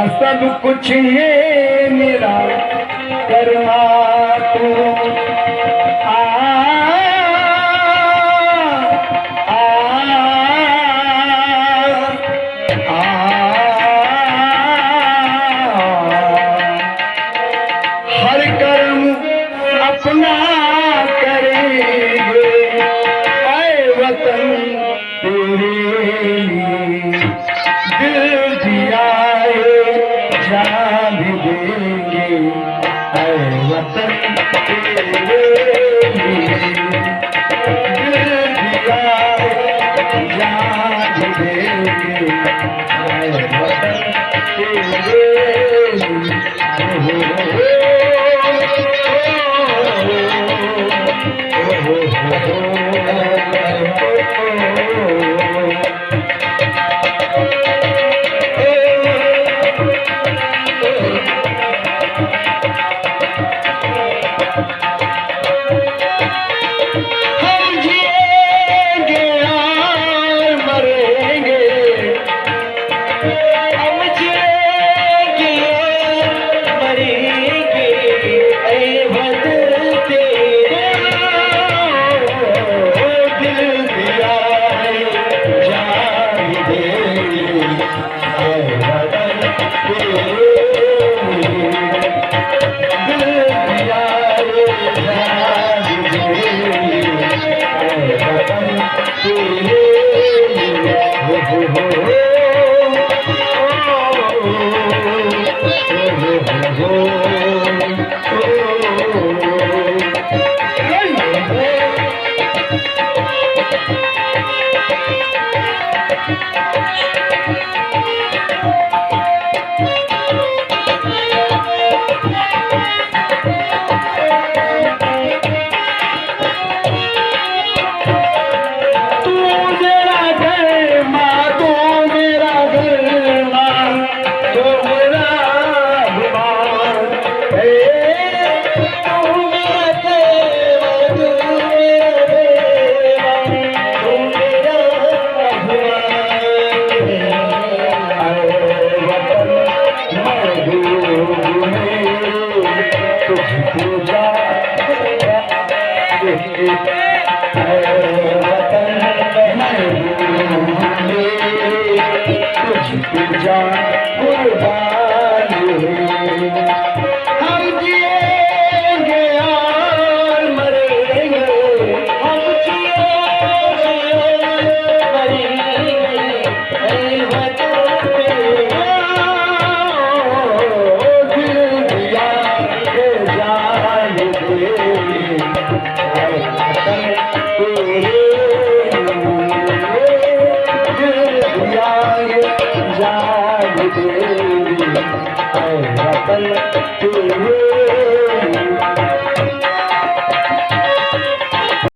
सब कुछ ये मेरा करना तू आ, आ, आ, हर कर्म अपना करेंगे ऐ वतन तेरे लिए दिल दिया जान भी देंगे ऐ वतन तेरे लिए दिल दिया जान भी देंगे ऐ वतन तेरे हम जिएंगे और मरेंगे हम जिएंगे मरेंगे ऐ वतन तेरा दिल दिया जान देंगे ऐ वतन तेरे दिल दिया जान देंगे ऐ वतन